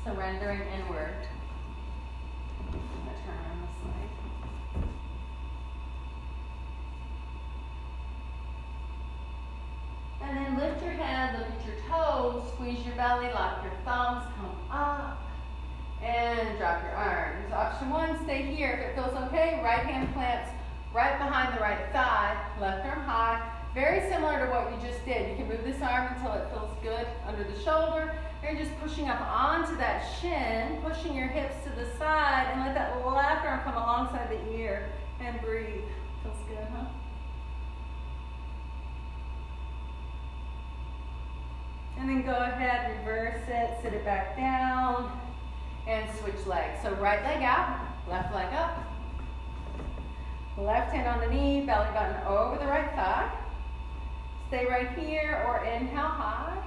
Surrendering inward. And then lift your head, look at your toes, squeeze your belly, lock your thumbs, come up, and drop your arms. Option 1, stay here. If it feels okay, right hand plants right behind the right thigh, left arm high. Very similar to what you just did. You can move this arm until it feels good under the shoulder. And you're just pushing up onto that shin, pushing your hips to the side, and let that left arm come alongside the ear, and breathe. Feels good, huh? And then go ahead, reverse it, sit it back down, and switch legs. So right leg out, left leg up. Left hand on the knee, belly button over the right thigh. Stay right here or inhale high.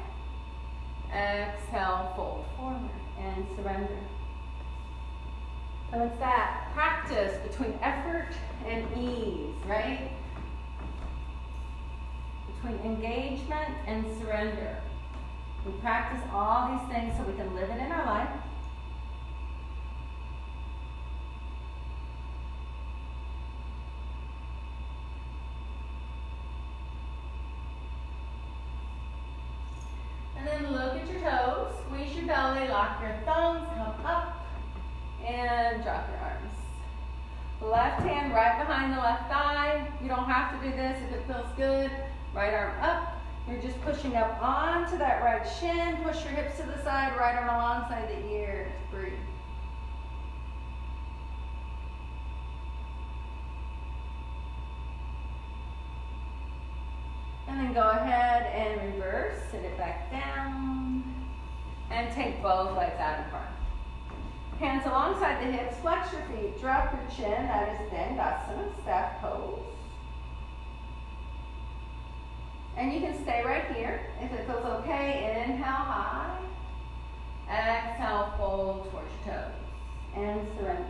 Exhale, fold forward and surrender. So it's that practice between effort and ease, right? Between engagement and surrender. We practice all these things so we can live it in our life. And then look at your toes, squeeze your belly, lock your thumbs, come up, and drop your arms. Left hand right behind the left thigh. You don't have to do this if it feels good. Right arm up. You're just pushing up onto that right shin. Push your hips to the side, right arm alongside the ears. Breathe. And then go ahead and reverse, sit it back down, and take both legs out in front. Hands alongside the hips, flex your feet, drop your chin, that is Dandasana, staff pose. And you can stay right here. If it feels okay, inhale high, exhale, fold towards your toes, and surrender.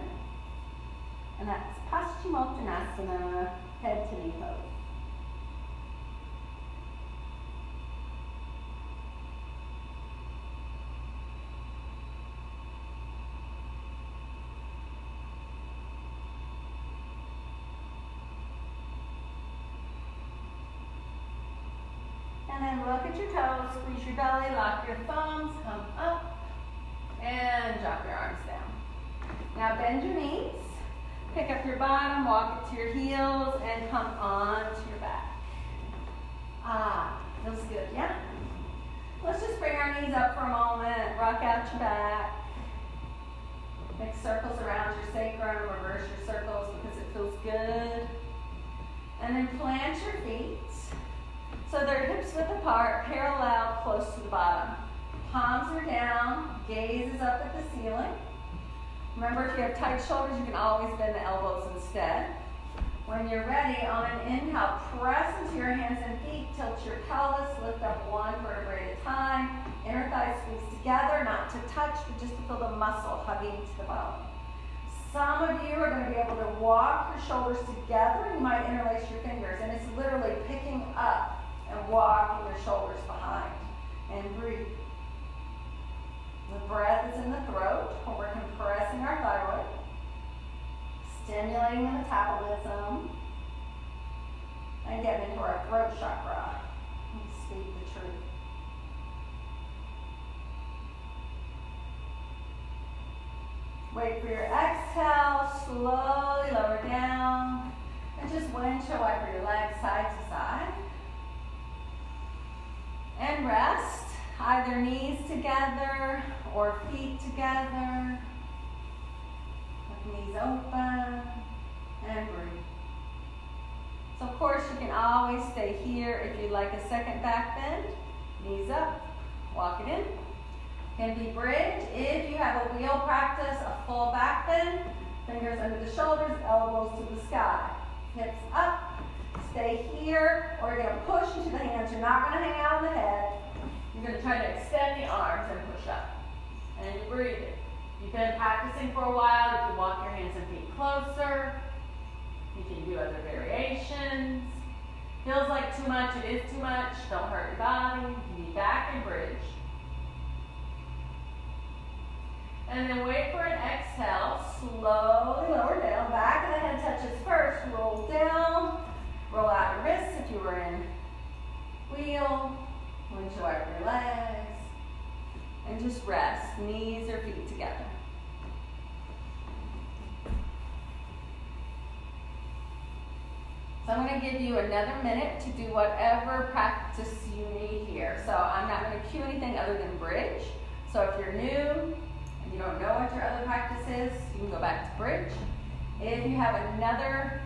And that's Paschimottanasana, head to knee pose. And then look at your toes, squeeze your belly, lock your thumbs, come up, and drop your arms down. Now bend your knees, pick up your bottom, walk it to your heels, and come on to your back. Feels good, yeah? Let's just bring our knees up for a moment, rock out your back. Make circles around your sacrum, reverse your circles because it feels good. And then plant your feet. So they're hips width apart, parallel, close to the bottom. Palms are down, gaze is up at the ceiling. Remember, if you have tight shoulders, you can always bend the elbows instead. When you're ready, on an inhale, press into your hands and feet, tilt your pelvis, lift up one vertebrae at a time. Inner thighs squeeze together, not to touch, but just to feel the muscle hugging to the bone. Some of you are going to be able to walk your shoulders together. You might interlace your fingers, and it's literally picking up and walking your shoulders behind. And breathe. The breath is in the throat, where we're compressing our thyroid, stimulating the metabolism, and getting into our throat chakra. Let's speak the truth. Wait for your exhale, slowly lower down, and just windshield wiper your legs side to side. And rest, either knees together or feet together, with knees open, and breathe. So of course you can always stay here if you'd like a second back bend, knees up, walk it in. Can be bridge if you have a wheel practice, a full back bend, fingers under the shoulders, elbows to the sky, hips up. Stay here, or you're going to push into the hands. You're not going to hang out on the head. You're going to try to extend the arms and push up. And you breathe it. You've been practicing for a while. You can walk your hands and feet closer. You can do other variations. Feels like too much, it is too much. Don't hurt your body. You can be back and bridge. And then wait for an exhale. Slowly lower down. Back of the head touches first. Roll down. Roll out your wrists if you were in wheel. Windshield wiper your legs. And just rest, knees or feet together. So I'm going to give you another minute to do whatever practice you need here. So I'm not going to cue anything other than bridge. So if you're new and you don't know what your other practice is, you can go back to bridge. If you have another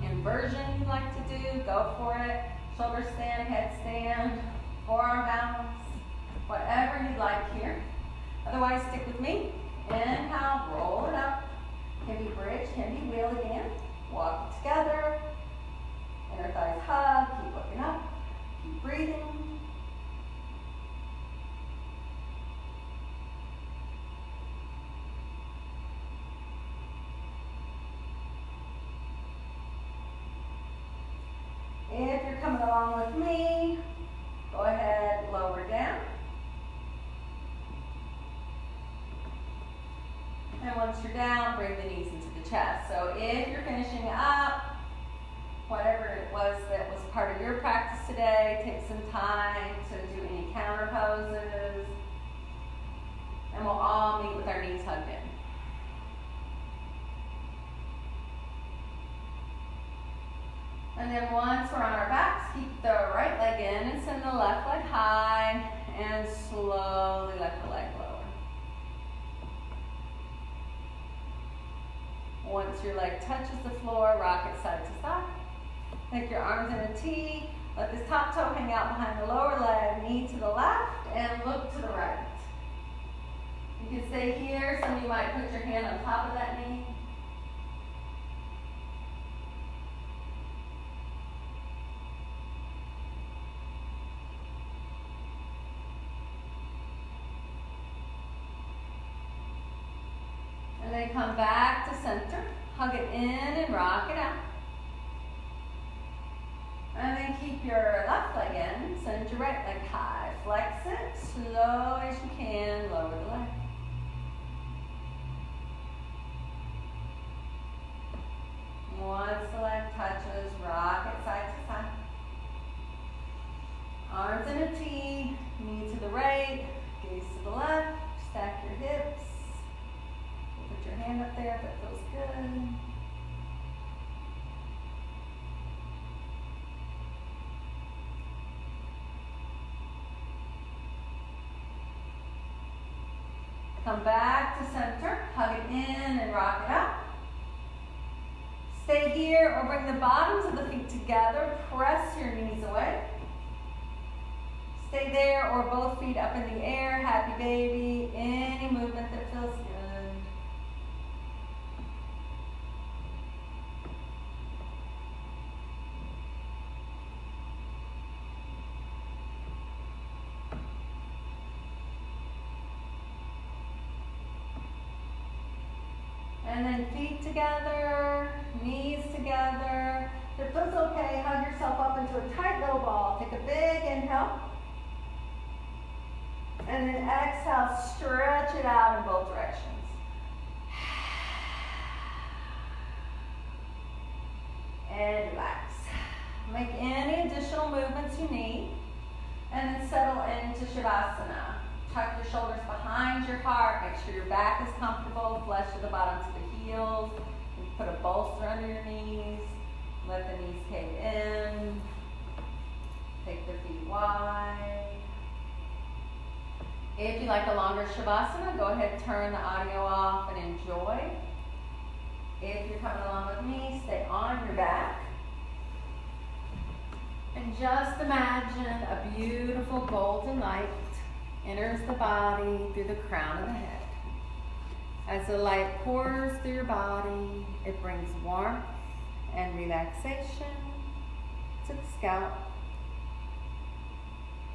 inversion you'd like to do, go for it. Shoulder stand, head stand, forearm balance, whatever you'd like here. Otherwise, stick with me. Inhale, roll it up. Can be bridge, can be wheel again. Walk it together. Inner thighs hug, keep looking up, keep breathing. If you're coming along with me, go ahead, lower down. And once you're down, bring the knees into the chest. So if you're finishing up, whatever it was that was part of your practice today, take some time to do any counter poses. And we'll all meet with our knees hugged in. And then once we're on our backs, keep the right leg in and send the left leg high and slowly let the leg lower. Once your leg touches the floor, rock it side to side. Take your arms in a T. Let this top toe hang out behind the lower leg. Knee to the left and look to the right. You can stay here. Some of you might put your hand on top of that knee. And then come back to center. Hug it in and rock it out. And then keep your left leg in. Send your right leg high. Flex it. Slow as you can. Lower the leg. Once the leg touches, rock it side to side. Arms in a T. Knee to the right. Gaze to the left. Stack your hips. Put your hand up there if that feels good. Come back to center, hug it in and rock it up. Stay here or bring the bottoms of the feet together, press your knees away. Stay there or both feet up in the air, happy baby, any movement that feels good. And then feet together, knees together. If it feels okay, hug yourself up into a tight little ball. Take a big inhale. And And then exhale, stretch it out in both directions. And relax. Make any additional movements you need. And then settle into Shavasana. Tuck your shoulders behind your heart. Make sure your back is comfortable. Flesh to the bottom to the heels. You put a bolster under your knees. Let the knees cave in. Take the feet wide. If you like a longer Shavasana, go ahead and turn the audio off and enjoy. If you're coming along with me, stay on your back. And just imagine a beautiful golden light enters the body through the crown of the head. As the light pours through your body, it brings warmth and relaxation to the scalp,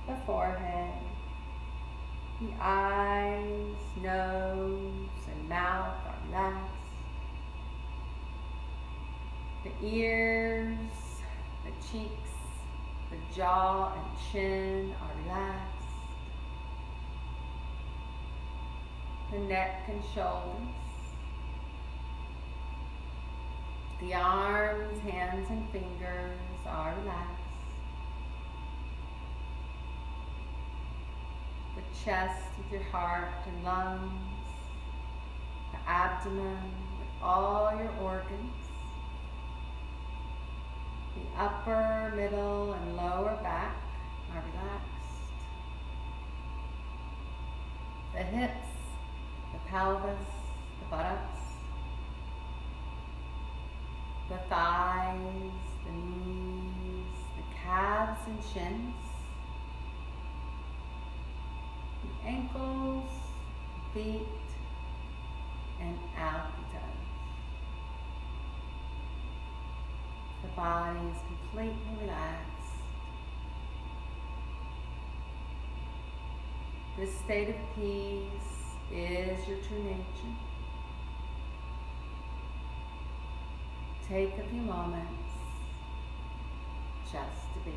the forehead, the eyes, nose, and mouth are relaxed. The ears, the cheeks, the jaw and chin are relaxed. The neck and shoulders. The arms, hands, and fingers are relaxed. The chest with your heart and lungs. The abdomen with all your organs. The upper, middle, and lower back are relaxed. The hips, the pelvis, the buttocks, the thighs, the knees, the calves and shins, the ankles, feet, and out the toes. The body is completely relaxed. This state of peace is your true nature. Take a few moments just to be.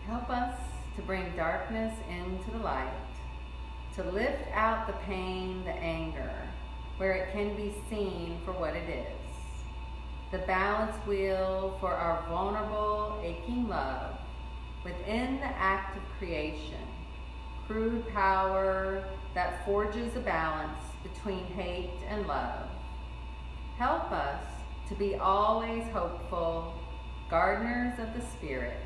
Help us to bring darkness into the light, to lift out the pain, the anger, where it can be seen for what it is, the balance wheel for our vulnerable, aching love within the act of creation, crude power that forges a balance between hate and love. Help us to be always hopeful, gardeners of the Spirit,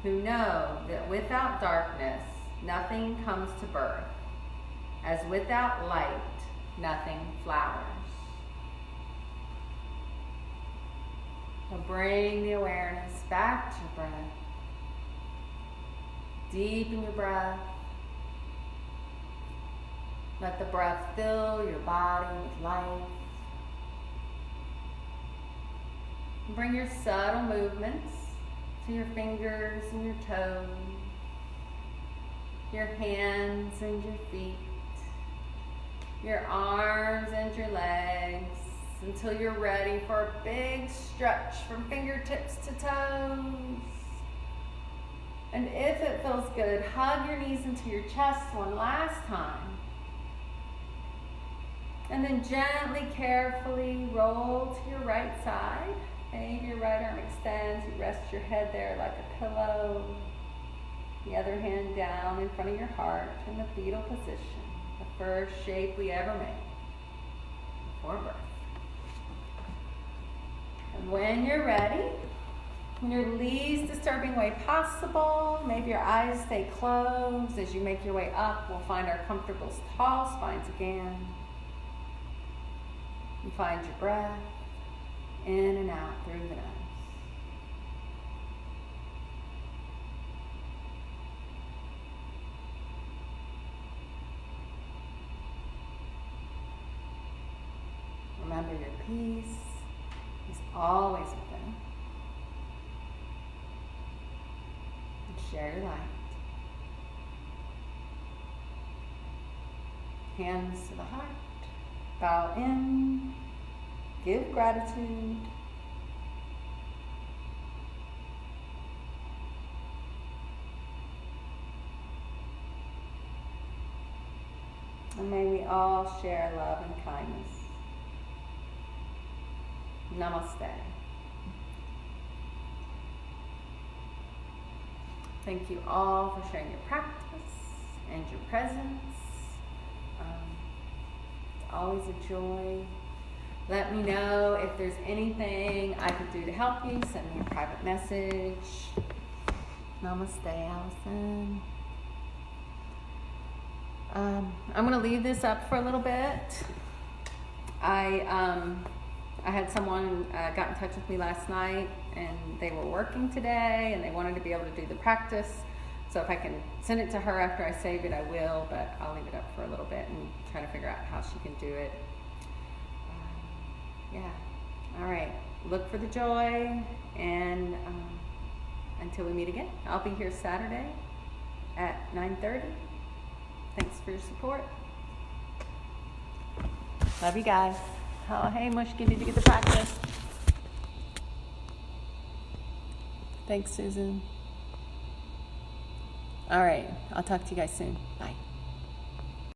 who know that without darkness, nothing comes to birth, as without light, nothing flowers. So bring the awareness back to your breath. Deepen your breath. Let the breath fill your body with life. And bring your subtle movements to your fingers and your toes, your hands and your feet, your arms and your legs, until you're ready for a big stretch from fingertips to toes. And if it feels good, hug your knees into your chest one last time. And then gently, carefully roll to your right side. Maybe your right arm extends. You rest your head there like a pillow. The other hand down in front of your heart in the fetal position. The first shape we ever made before birth. And when you're ready, in your least disturbing way possible, maybe your eyes stay closed. As you make your way up, we'll find our comfortable tall spines again. And find your breath in and out through the nose. Remember, your peace is always within. And share your light. Hands to the heart. Bow in. Give gratitude. And may we all share love and kindness. Namaste. Thank you all for sharing your practice and your presence. It's always a joy. Let me know if there's anything I could do to help you. Send me a private message. Namaste, Allison. I'm going to leave this up for a little bit. I had someone got in touch with me last night, and they were working today, and they wanted to be able to do the practice. So if I can send it to her after I save it, I will, but I'll leave it up for a little bit and try to figure out how she can do it. Yeah. All right. Look for the joy, and until we meet again, I'll be here Saturday at 9:30. Thanks for your support. Love you guys. Oh, hey, Mushki, did you get the practice? Thanks, Susan. All right. I'll talk to you guys soon. Bye.